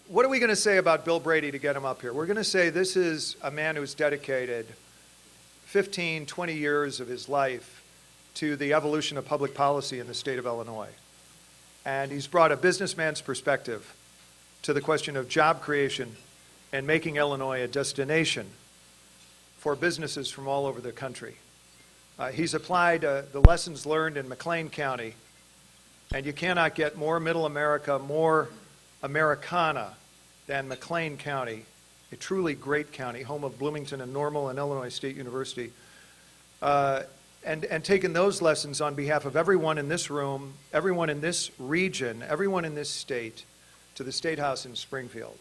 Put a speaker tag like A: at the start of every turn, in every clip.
A: What are we going to say about Bill Brady to get him up here? We're going to say this is a man who's dedicated 15, 20 years of his life to the evolution of public policy in the state of Illinois. And he's brought a businessman's perspective to the question of job creation and making Illinois a destination for businesses from all over the country. He's applied the lessons learned in McLean County, and you cannot get more middle America, more Americana than McLean County, a truly great county, home of Bloomington and Normal and Illinois State University, and taken those lessons on behalf of everyone in this room, everyone in this region, everyone in this state, to the State House in Springfield.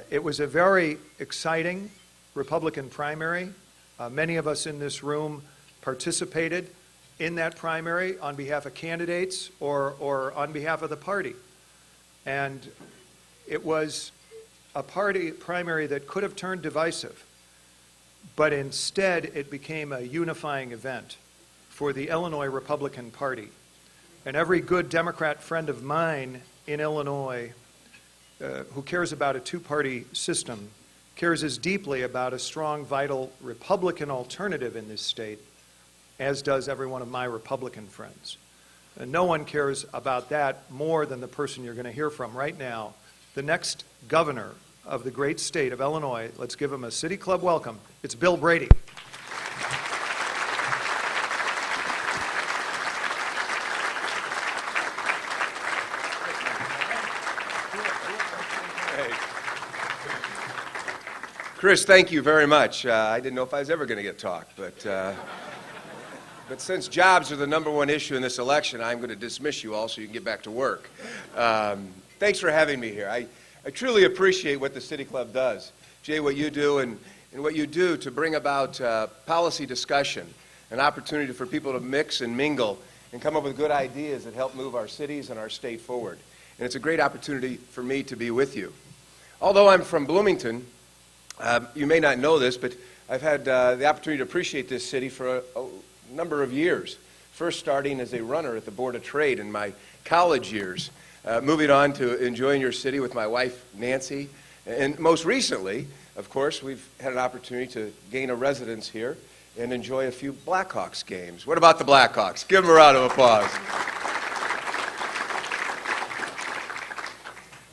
A: It was a very exciting Republican primary. Many of us in this room participated in that primary on behalf of candidates or on behalf of the party. And it was a party primary that could have turned divisive, but instead it became a unifying event for the Illinois Republican Party. And every good Democrat friend of mine in Illinois who cares about a two-party system cares as deeply about a strong, vital Republican alternative in this state as does every one of my Republican friends. And no one cares about that more than the person you're going to hear from right now, the next governor of the great state of Illinois. Let's give him a City Club welcome. It's Bill Brady.
B: Chris, thank you very much. I didn't know if I was ever going to get talk, but since jobs are the #1 issue in this election, I'm going to dismiss you all so you can get back to work. Thanks for having me here. I truly appreciate what the City Club does. Jay, what you do and what you do to bring about policy discussion, an opportunity for people to mix and mingle and come up with good ideas that help move our cities and our state forward. And it's a great opportunity for me to be with you. Although I'm from Bloomington, you may not know this, but I've had the opportunity to appreciate this city for a number of years. First starting as a runner at the Board of Trade in my college years, moving on to enjoying your city with my wife, Nancy. And most recently, of course, we've had an opportunity to gain a residence here and enjoy a few Blackhawks games. What about the Blackhawks? Give them a round of applause.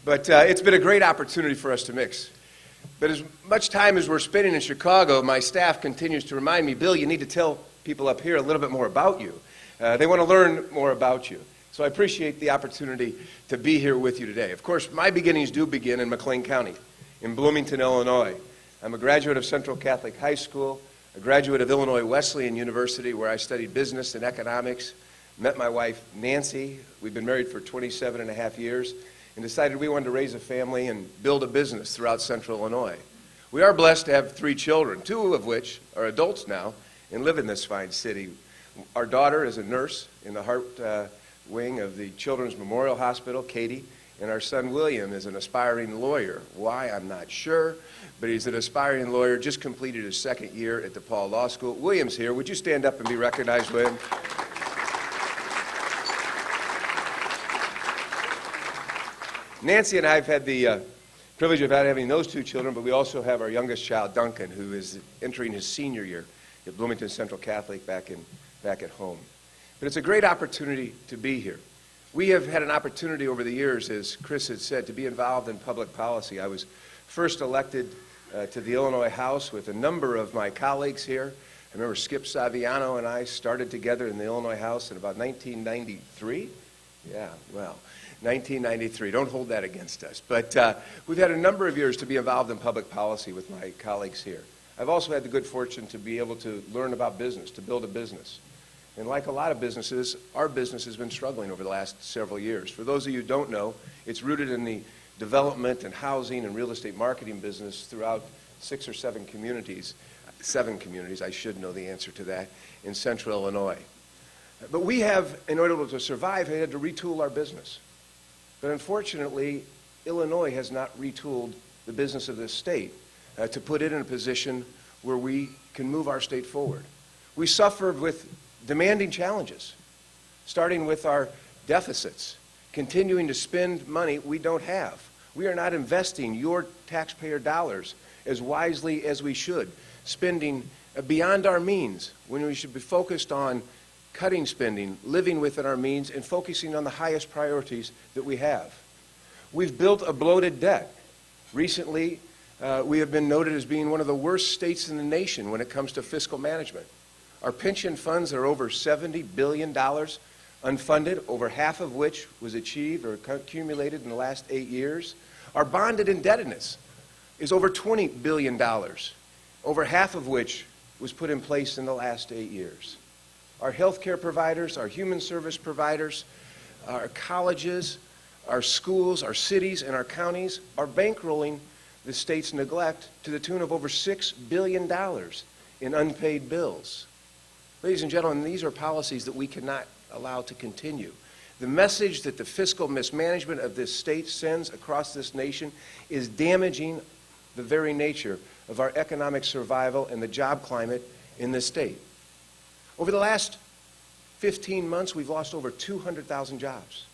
B: But it's been a great opportunity for us to mix. But as much time as we're spending in Chicago, my staff continues to remind me, Bill, you need to tell people up here a little bit more about you. They want to learn more about you. So I appreciate the opportunity to be here with you today. Of course, my beginnings do begin in McLean County, in Bloomington, Illinois. I'm a graduate of Central Catholic High School, a graduate of Illinois Wesleyan University, where I studied business and economics, met my wife, Nancy. We've been married for 27.5 years, and decided we wanted to raise a family and build a business throughout Central Illinois. We are blessed to have 3 children, 2 of which are adults now and live in this fine city. Our daughter is a nurse in the heart wing of the Children's Memorial Hospital, Katie, and our son William is an aspiring lawyer. Why, I'm not sure, but he's an aspiring lawyer, just completed his 2nd year at DePaul Law School. William's here. Would you stand up and be recognized, William? Nancy and I have had the privilege of having those 2 children, but we also have our youngest child, Duncan, who is entering his senior year at Bloomington Central Catholic back at home. But it's a great opportunity to be here. We have had an opportunity over the years, as Chris had said, to be involved in public policy. I was first elected to the Illinois House with a number of my colleagues here. I remember Skip Saviano and I started together in the Illinois House in about 1993. Yeah, well, 1993. Don't hold that against us. But we've had a number of years to be involved in public policy with my colleagues here. I've also had the good fortune to be able to learn about business, to build a business. And like a lot of businesses, our business has been struggling over the last several years. For those of you who don't know, it's rooted in the development and housing and real estate marketing business throughout 6 or 7 communities. 7 communities, I should know the answer to that, in Central Illinois. But we have, in order to survive, had to retool our business. But unfortunately, Illinois has not retooled the business of this state to put it in a position where we can move our state forward. We suffer with demanding challenges, starting with our deficits, continuing to spend money we don't have, We are not investing your taxpayer dollars as wisely as we should, spending beyond our means when we should be focused on cutting spending, living within our means, and focusing on the highest priorities that we have. We've built a bloated debt. Recently, we have been noted as being one of the worst states in the nation when it comes to fiscal management. Our pension funds are over $70 billion unfunded, over half of which was achieved or accumulated in the last 8 years. Our bonded indebtedness is over $20 billion, over half of which was put in place in the last 8 years. Our healthcare providers, our human service providers, our colleges, our schools, our cities, and our counties are bankrolling the state's neglect to the tune of over $6 billion in unpaid bills. Ladies and gentlemen, these are policies that we cannot allow to continue. The message that the fiscal mismanagement of this state sends across this nation is damaging the very nature of our economic survival and the job climate in this state. Over the last 15 months, we've lost over 200,000 jobs.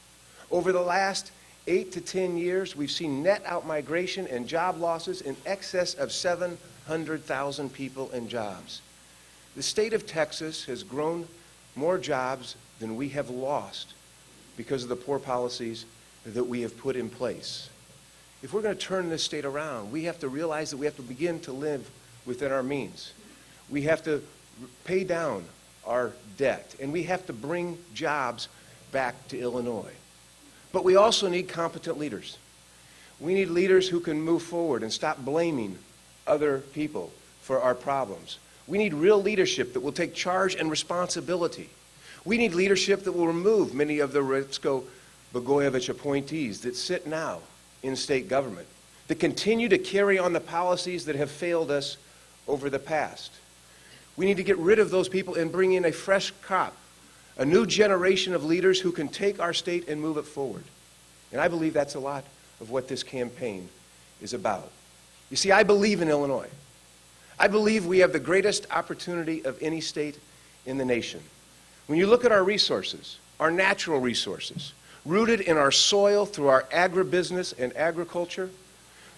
B: Over the last 8 to 10 years, we've seen net outmigration and job losses in excess of 700,000 people and jobs. The state of Texas has grown more jobs than we have lost because of the poor policies that we have put in place. If we're going to turn this state around, we have to realize that we have to begin to live within our means. We have to pay down our debt, and we have to bring jobs back to Illinois. But we also need competent leaders. We need leaders who can move forward and stop blaming other people for our problems. We need real leadership that will take charge and responsibility. We need leadership that will remove many of the Ritsko-Blagojevich appointees that sit now in state government, that continue to carry on the policies that have failed us over the past. We need to get rid of those people and bring in a fresh crop, a new generation of leaders who can take our state and move it forward. And I believe that's a lot of what this campaign is about. You see, I believe in Illinois. I believe we have the greatest opportunity of any state in the nation. When you look at our resources, our natural resources, rooted in our soil through our agribusiness and agriculture,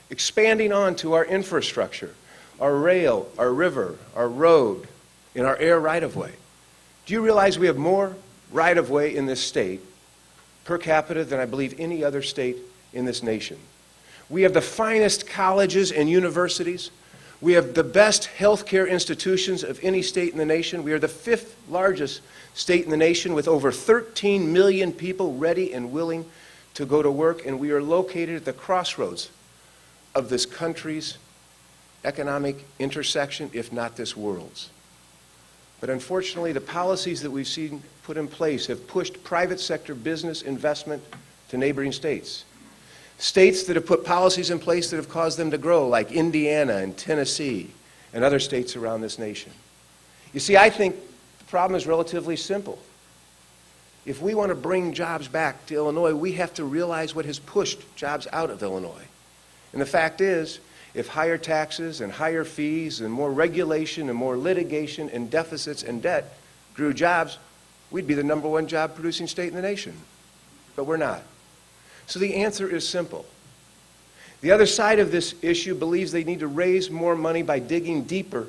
B: expanding on to our infrastructure, our rail, our river, our road, and our air right-of-way. Do you realize we have more right-of-way in this state per capita than I believe any other state in this nation? We have the finest colleges and universities. We have the best healthcare institutions of any state in the nation. We are the 5th largest state in the nation with over 13 million people ready and willing to go to work, and we are located at the crossroads of this country's economic intersection, if not this world's. But unfortunately, the policies that we've seen put in place have pushed private sector business investment to neighboring states. States that have put policies in place that have caused them to grow, like Indiana and Tennessee and other states around this nation. You see, I think the problem is relatively simple. If we want to bring jobs back to Illinois, we have to realize what has pushed jobs out of Illinois. And the fact is, if higher taxes and higher fees and more regulation and more litigation and deficits and debt grew jobs, we'd be the #1 job-producing state in the nation. But we're not. So the answer is simple. The other side of this issue believes they need to raise more money by digging deeper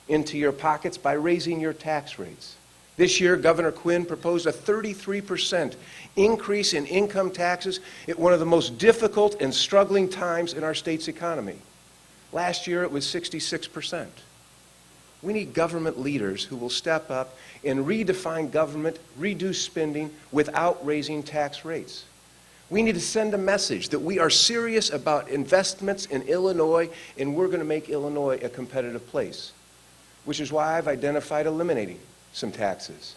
B: into your pockets by raising your tax rates. This year, Governor Quinn proposed a 33% increase in income taxes at one of the most difficult and struggling times in our state's economy. Last year, it was 66%. We need government leaders who will step up and redefine government, reduce spending without raising tax rates. We need to send a message that we are serious about investments in Illinois, and we're going to make Illinois a competitive place, which is why I've identified eliminating some taxes.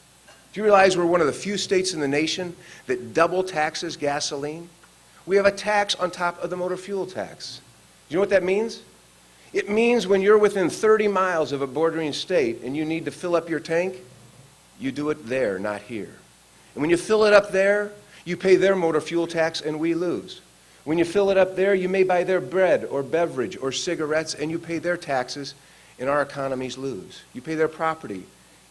B: Do you realize we're one of the few states in the nation that double taxes gasoline? We have a tax on top of the motor fuel tax. Do you know what that means? It means when you're within 30 miles of a bordering state and you need to fill up your tank, you do it there, not here. And when you fill it up there, you pay their motor fuel tax and we lose. When you fill it up there, you may buy their bread or beverage or cigarettes and you pay their taxes and our economies lose. You pay their property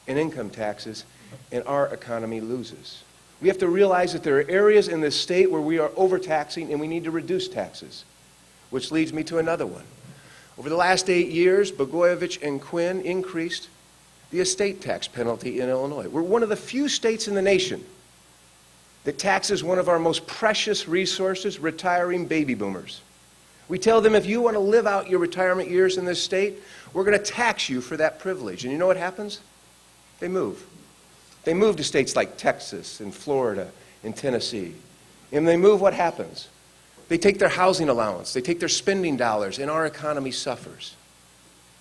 B: and income taxes and our economy loses. We have to realize that there are areas in this state where we are overtaxing and we need to reduce taxes, which leads me to another one. Over the last 8 years, Blagojevich and Quinn increased the estate tax penalty in Illinois. We're one of the few states in the nation that taxes one of our most precious resources, retiring baby boomers. We tell them, if you want to live out your retirement years in this state, we're going to tax you for that privilege. And you know what happens? They move. They move to states like Texas and Florida and Tennessee. And they move, what happens? They take their housing allowance, they take their spending dollars, and our economy suffers.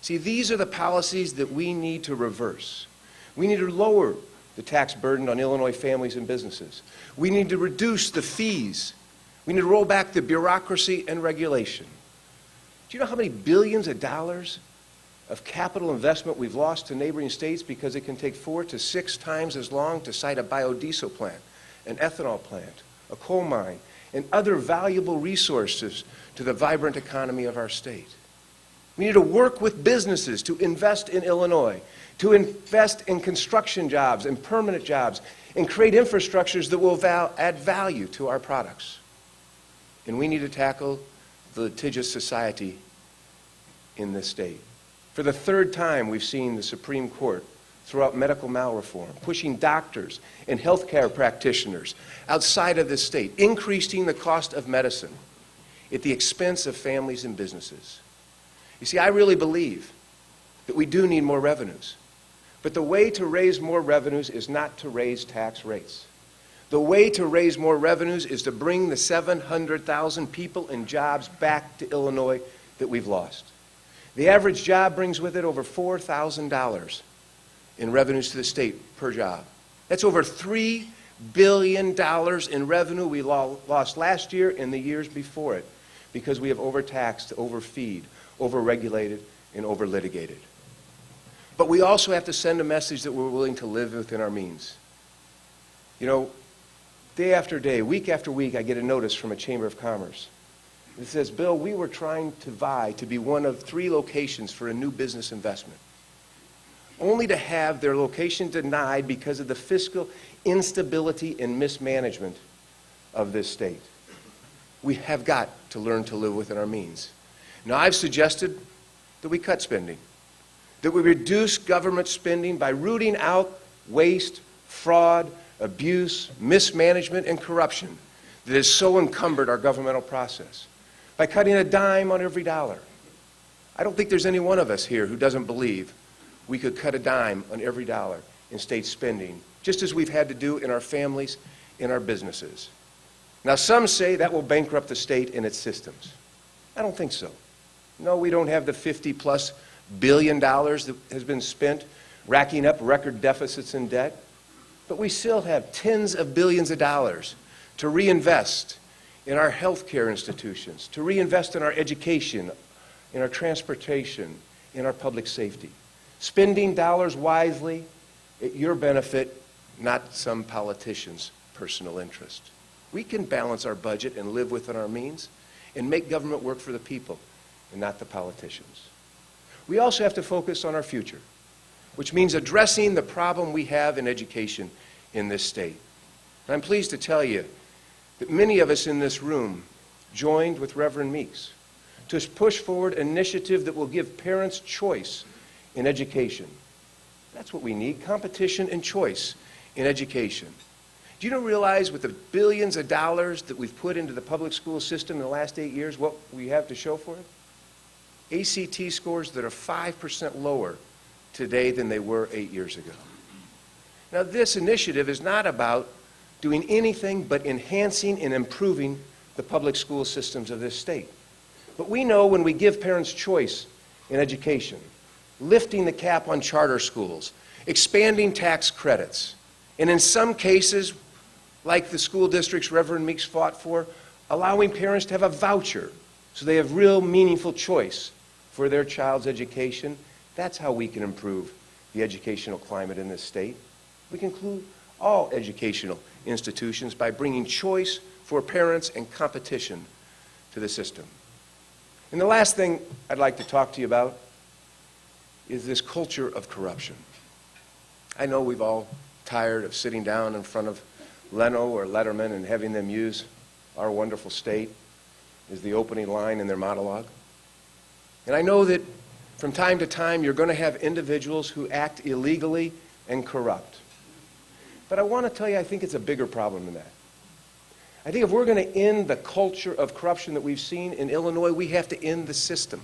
B: See, these are the policies that we need to reverse. We need to lower the tax burden on Illinois families and businesses. We need to reduce the fees. We need to roll back the bureaucracy and regulation. Do you know how many billions of dollars of capital investment we've lost to neighboring states because it can take 4 to 6 times as long to site a biodiesel plant, an ethanol plant, a coal mine, and other valuable resources to the vibrant economy of our state? We need to work with businesses to invest in Illinois, to invest in construction jobs and permanent jobs, and create infrastructures that will add value to our products. And we need to tackle the litigious society in this state. For the 3rd time, we've seen the Supreme Court throw out medical malreform, pushing doctors and healthcare practitioners outside of this state, increasing the cost of medicine at the expense of families and businesses. You see, I really believe that we do need more revenues. But the way to raise more revenues is not to raise tax rates. The way to raise more revenues is to bring the 700,000 people and jobs back to Illinois that we've lost. The average job brings with it over $4,000 in revenues to the state per job. That's over $3 billion in revenue we lost last year and the years before it because we have overtaxed, overfeed, overregulated, and overlitigated. But we also have to send a message that we're willing to live within our means. You know, day after day, week after week, I get a notice from a Chamber of Commerce. It says, Bill, we were trying to vie to be one of 3 locations for a new business investment, only to have their location denied because of the fiscal instability and mismanagement of this state. We have got to learn to live within our means. Now, I've suggested that we cut spending, that we reduce government spending by rooting out waste, fraud, abuse, mismanagement, and corruption that has so encumbered our governmental process, by cutting a dime on every dollar. I don't think there's any one of us here who doesn't believe we could cut a dime on every dollar in state spending, just as we've had to do in our families, in our businesses. Now, some say that will bankrupt the state and its systems. I don't think so. No, we don't have the $50+ billion that has been spent racking up record deficits and debt, but we still have tens of billions of dollars to reinvest in our healthcare institutions, to reinvest in our education, in our transportation, in our public safety. Spending dollars wisely at your benefit, not some politician's personal interest. We can balance our budget and live within our means and make government work for the people and not the politicians. We also have to focus on our future, which means addressing the problem we have in education in this state. And I'm pleased to tell you that many of us in this room joined with Reverend Meeks to push forward an initiative that will give parents choice in education. That's what we need, competition and choice in education. Do you realize with the billions of dollars that we've put into the public school system in the last 8 years, what we have to show for it? ACT scores that are 5% lower today than they were 8 years ago. Now, this initiative is not about doing anything but enhancing and improving the public school systems of this state. But we know when we give parents choice in education, lifting the cap on charter schools, expanding tax credits, and in some cases, like the school districts Reverend Meeks fought for, allowing parents to have a voucher so they have real meaningful choice for their child's education, that's how we can improve the educational climate in this state. We can include all educational institutions by bringing choice for parents and competition to the system. And the last thing I'd like to talk to you about is this culture of corruption. I know we've all tired of sitting down in front of Leno or Letterman and having them use our wonderful state as the opening line in their monologue. And I know that from time to time you're going to have individuals who act illegally and corrupt. But I want to tell you, I think it's a bigger problem than that. I think if we're going to end the culture of corruption that we've seen in Illinois, we have to end the system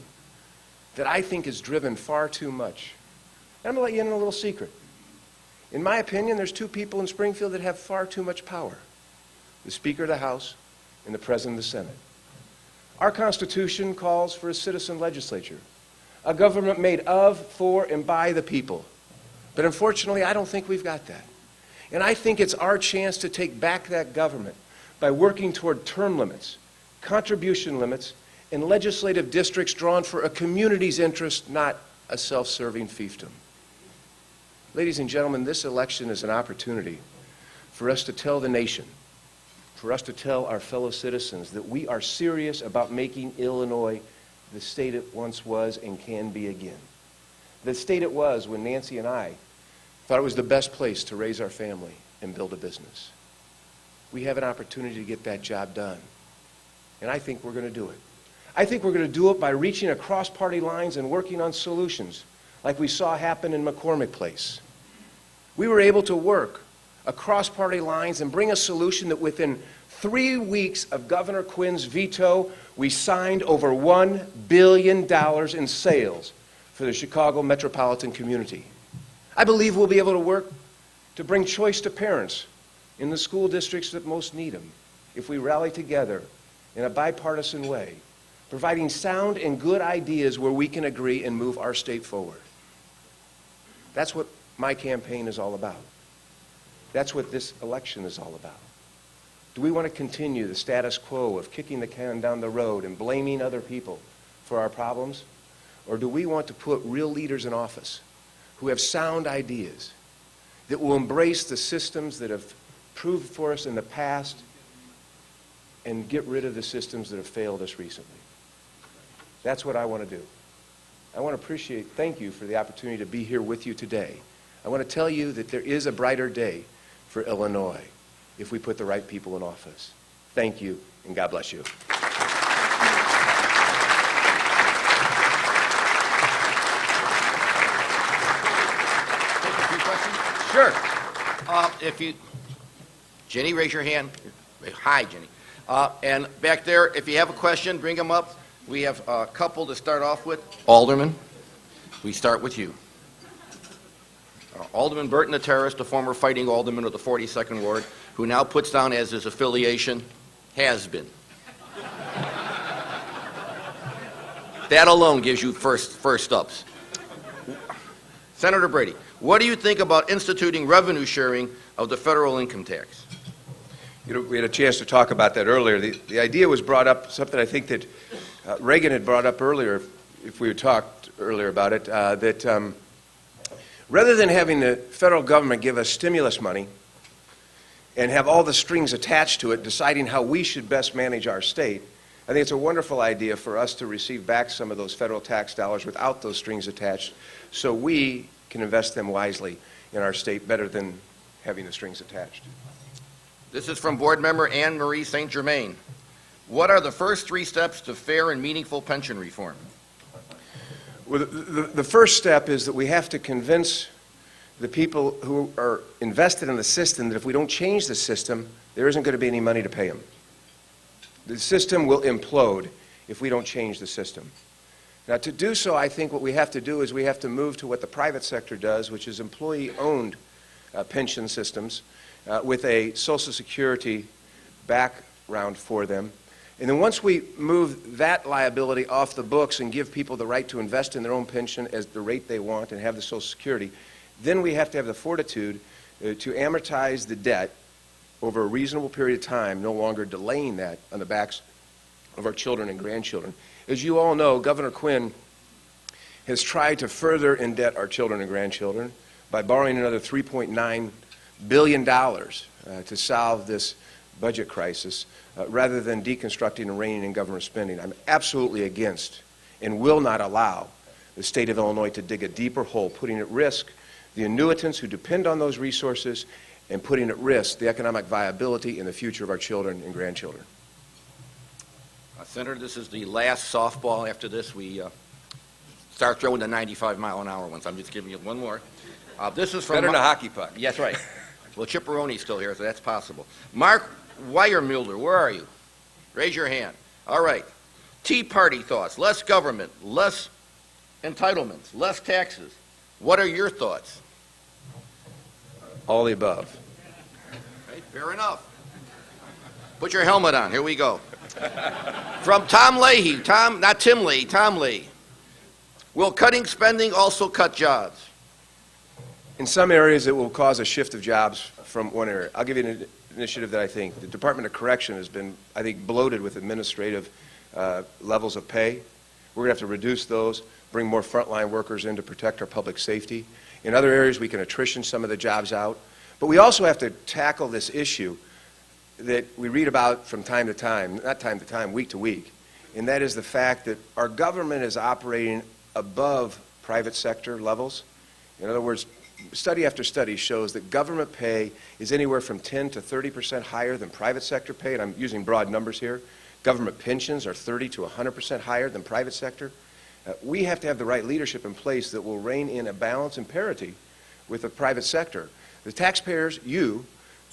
B: that I think is driven far too much. And I'm going to let you in on a little secret. In my opinion, there's two people in Springfield that have far too much power: the Speaker of the House and the President of the Senate. Our Constitution calls for a citizen legislature, a government made of, for, and by the people. But unfortunately, I don't think we've got that. And I think it's our chance to take back that government by working toward term limits, contribution limits, and legislative districts drawn for a community's interest, not a self-serving fiefdom. Ladies and gentlemen, this election is an opportunity for us to tell the nation, for us to tell our fellow citizens that we are serious about making Illinois the state it once was and can be again. The state it was when Nancy and I thought it was the best place to raise our family and build a business. We have an opportunity to get that job done, and I think we're going to do it. I think we're going to do it by reaching across party lines and working on solutions like we saw happen in McCormick Place. We were able to work across party lines and bring a solution that within 3 weeks of Governor Quinn's veto, we signed over $1 billion in sales for the Chicago metropolitan community. I believe we'll be able to work to bring choice to parents in the school districts that most need them if we rally together in a bipartisan way, providing sound and good ideas where we can agree and move our state forward. That's what my campaign is all about. That's what this election is all about. Do we want to continue the status quo of kicking the can down the road and blaming other people for our problems? Or do we want to put real leaders in office who have sound ideas that will embrace the systems that have proved for us in the past and get rid of the systems that have failed us recently? That's what I want to do. I want to thank you for the opportunity to be here with you today. I want to tell you that there is a brighter day for Illinois if we put the right people in office. Thank you, and God bless you.
C: Sure. Jenny, raise your hand. Hi, Jenny. And back there, if you have a question, bring them up. We have a couple to start off with. Alderman, we start with you. Alderman Burton, the terrorist, a former fighting alderman of the 42nd Ward, who now puts down as his affiliation, has been. That alone gives you first ups. Senator Brady, what do you think about instituting revenue sharing of the federal income tax?
B: You know, we had a chance to talk about that earlier. The idea was brought up, something I think that Reagan had brought up earlier, if we had talked earlier about it, that rather than having the federal government give us stimulus money and have all the strings attached to it, deciding how we should best manage our state, I think it's a wonderful idea for us to receive back some of those federal tax dollars without those strings attached, so we can invest them wisely in our state better than having the strings attached.
C: This is from board member Anne Marie St. Germain. What are the first 3 steps to fair and meaningful pension reform?
B: Well, the first step is that we have to convince the people who are invested in the system that if we don't change the system, there isn't going to be any money to pay them. The system will implode if we don't change the system. Now, to do so, I think what we have to do is we have to move to what the private sector does, which is employee-owned pension systems with a Social Security background for them. And then once we move that liability off the books and give people the right to invest in their own pension as the rate they want and have the Social Security, then we have to have the fortitude to amortize the debt over a reasonable period of time, no longer delaying that on the backs of our children and grandchildren. As you all know, Governor Quinn has tried to further indebt our children and grandchildren by borrowing another $3.9 billion to solve this budget crisis, rather than deconstructing and reining in government spending. I'm absolutely against and will not allow the state of Illinois to dig a deeper hole, putting at risk the annuitants who depend on those resources and putting at risk the economic viability and the future of our children and grandchildren.
C: Senator, this is the last softball. After this, we start throwing the 95-mile-an-hour ones. I'm just giving you one more. This is from...
B: Better than a hockey puck.
C: Yes, right. Well, Chipperone's still here, so that's possible. Mark Weiermulder, where are you? Raise your hand. All right. Tea Party thoughts. Less government, less entitlements, less taxes. What are your thoughts?
B: All the above.
C: Right, fair enough. Put your helmet on. Here we go. From Tom Leahy. Not Tim Lee, Tom Lee. Will cutting spending also cut jobs?
B: In some areas, it will cause a shift of jobs from one area. I'll give you an initiative that I think the Department of Correction has been, I think, bloated with administrative levels of pay. We're going to have to reduce those, bring more frontline workers in to protect our public safety. In other areas, we can attrition some of the jobs out. But we also have to tackle this issue that we read about from time to time, not time to time, week to week, and that is the fact that our government is operating above private sector levels. In other words, study after study shows that government pay is anywhere from 10 to 30% higher than private sector pay, and I'm using broad numbers here. Government pensions are 30 to 100% higher than private sector. We have to have the right leadership in place that will rein in a balance and parity with the private sector. The taxpayers, you,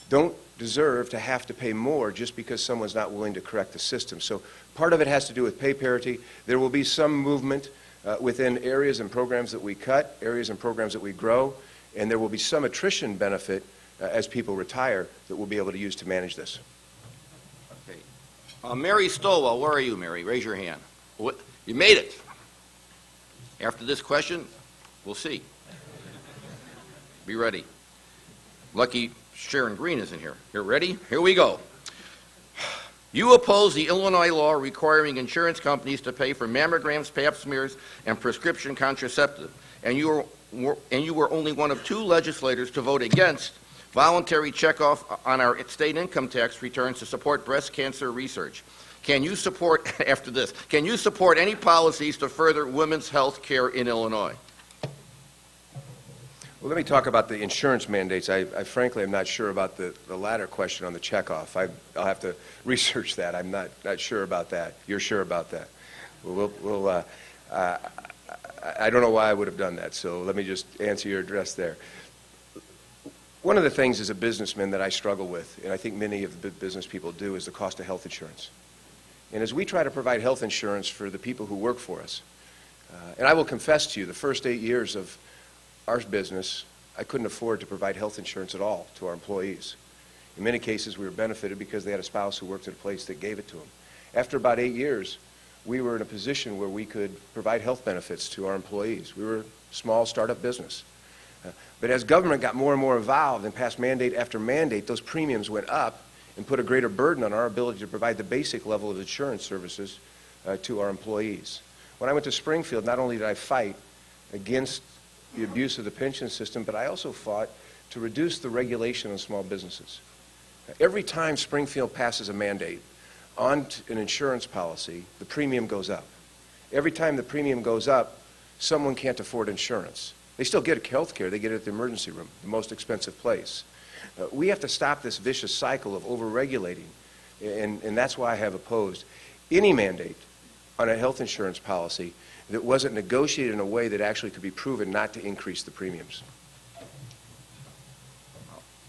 B: don't deserve to have to pay more just because someone's not willing to correct the system. So part of it has to do with pay parity. There will be some movement within areas and programs that we cut, areas and programs that we grow, and there will be some attrition benefit as people retire that we'll be able to use to manage this.
C: Okay. Mary Stowell, where are you, Mary? Raise your hand. You made it. After this question, we'll see. Be ready. Lucky Sharon Green isn't here. You're ready? Here we go. You oppose the Illinois law requiring insurance companies to pay for mammograms, pap smears, and prescription contraceptive, and you were only one of 2 legislators to vote against voluntary checkoff on our state income tax returns to support breast cancer research. Can you support, after this, can you support any policies to further women's health care in Illinois?
B: Well, let me talk about the insurance mandates. I frankly am not sure about the latter question on the checkoff. I'll have to research that. I'm not sure about that. You're sure about that? I don't know why I would have done that, so let me just answer your address there. One of the things as a businessman that I struggle with, and I think many of the business people do, is the cost of health insurance. And as we try to provide health insurance for the people who work for us, and I will confess to you, the first 8 years of our business, I couldn't afford to provide health insurance at all to our employees. In many cases, we were benefited because they had a spouse who worked at a place that gave it to them. After about 8 years, we were in a position where we could provide health benefits to our employees. We were a small startup business. But as government got more and more involved and passed mandate after mandate, those premiums went up and put a greater burden on our ability to provide the basic level of insurance services to our employees. When I went to Springfield, not only did I fight against the abuse of the pension system, but I also fought to reduce the regulation on small businesses. Every time Springfield passes a mandate on an insurance policy, the premium goes up. Every time the premium goes up, someone can't afford insurance. They still get health care. They get it at the emergency room, the most expensive place. We have to stop this vicious cycle of over-regulating, and that's why I have opposed any mandate on a health insurance policy that wasn't negotiated in a way that actually could be proven not to increase the premiums.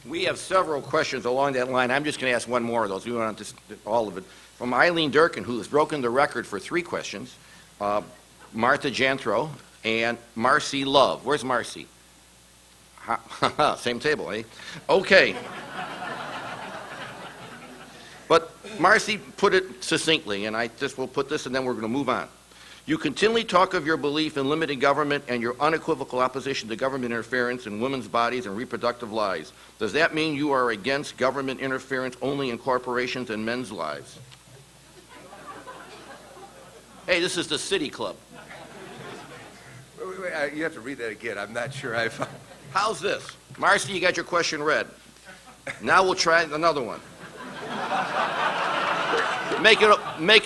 C: We have several questions along that line. I'm just going to ask one more of those. We went on to all of it. From Eileen Durkin, who has broken the record for 3 questions, Martha Janthro, and Marcy Love. Where's Marcy? Same table, eh? Okay. But Marcy put it succinctly, and I just will put this and then we're going to move on. You continually talk of your belief in limiting government and your unequivocal opposition to government interference in women's bodies and reproductive lives. Does that mean you are against government interference only in corporations and men's lives? Hey, this is the City Club.
B: Wait, you have to read that again. I'm not sure I've...
C: How's this? Marcy, you got your question read. Now we'll try another one. Make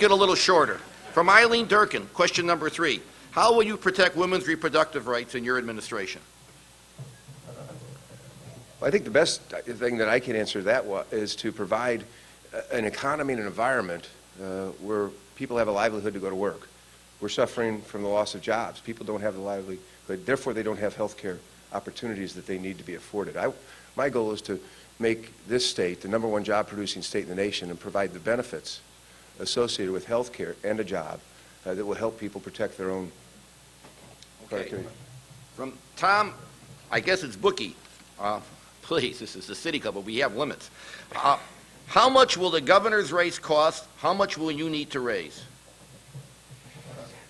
C: it a little shorter. From Eileen Durkin, question number 3. How will you protect women's reproductive rights in your administration?
B: Well, I think the best thing that I can answer that is to provide an economy and an environment where people have a livelihood to go to work. We're suffering from the loss of jobs. People don't have the livelihood, therefore they don't have health care opportunities that they need to be afforded. My goal is to make this state the #1 job-producing state in the nation and provide the benefits associated with health care and a job that will help people protect their own productivity.
C: From Tom, I guess it's Bookie. Please, this is the city club, but we have limits. How much will the governor's race cost? How much will you need to raise?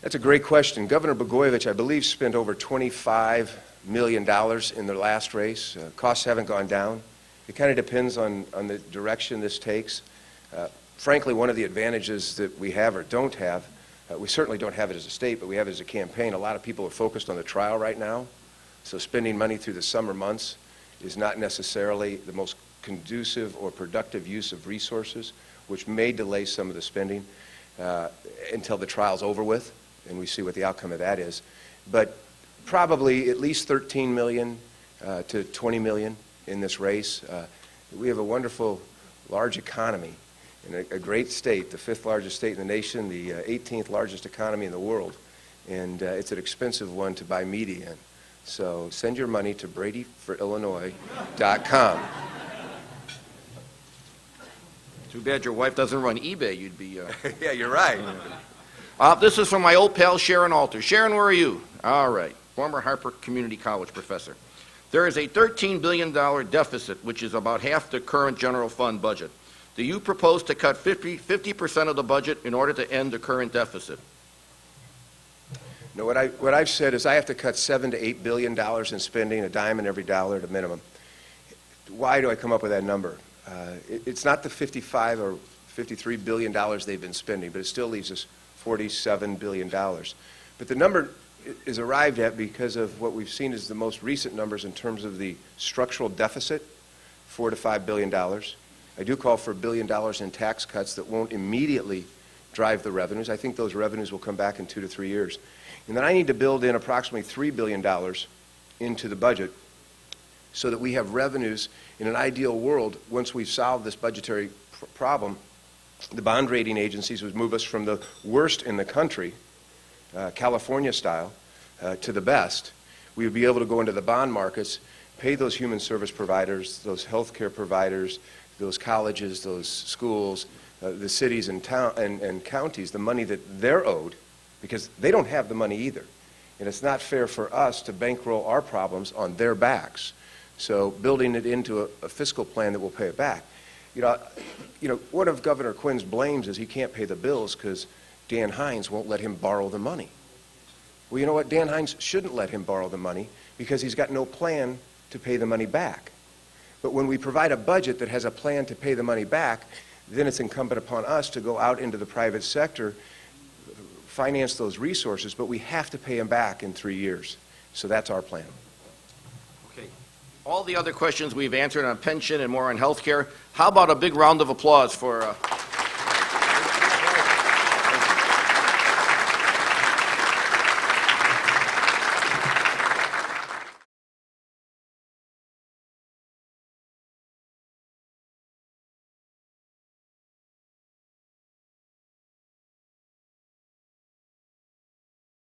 B: That's a great question. Governor Blagojevich, I believe, spent over $25 million in their last race. Costs haven't gone down. It kind of depends on the direction this takes. Frankly, one of the advantages that we have or don't have, we certainly don't have it as a state, but we have it as a campaign. A lot of people are focused on the trial right now, so spending money through the summer months is not necessarily the most conducive or productive use of resources, which may delay some of the spending until the trial's over with, and we see what the outcome of that is. But probably at least $13 million to $20 million in this race. We have a wonderful, large economy in a great state, the 5th largest state in the nation, the 18th largest economy in the world, and it's an expensive one to buy media in. So send your money to bradyforillinois.com.
C: Too bad your wife doesn't run eBay. You'd be...
B: Yeah, you're right.
C: This is from my old pal Sharon Alter. Sharon, where are you? All right. Former Harper Community College professor. There is a $13 billion deficit, which is about half the current general fund budget. Do you propose to cut 50% of the budget in order to end the current deficit?
B: No, what I've said is I have to cut $7 to $8 billion in spending, a dime in every dollar at a minimum. Why do I come up with that number? It's not the $55 or $53 billion they've been spending, but it still leaves us $47 billion. But the number is arrived at because of what we've seen as the most recent numbers in terms of the structural deficit, $4 to $5 billion. I do call for $1 billion in tax cuts that won't immediately drive the revenues. I think those revenues will come back in 2 to 3 years. And then I need to build in approximately $3 billion into the budget so that we have revenues in an ideal world. Once we've solved this budgetary problem, the bond rating agencies would move us from the worst in the country, California style, to the best. We would be able to go into the bond markets, pay those human service providers, those healthcare providers, those colleges, those schools, the cities and counties, the money that they're owed, because they don't have the money either. And it's not fair for us to bankroll our problems on their backs. So building it into a fiscal plan that will pay it back. You know, one of Governor Quinn's blames is he can't pay the bills because Dan Hines won't let him borrow the money. Well, you know what? Dan Hines shouldn't let him borrow the money because he's got no plan to pay the money back. But when we provide a budget that has a plan to pay the money back, then it's incumbent upon us to go out into the private sector, finance those resources, but we have to pay them back in 3 years. So that's our plan.
C: Okay. All the other questions we've answered on pension and more on health care. How about a big round of applause for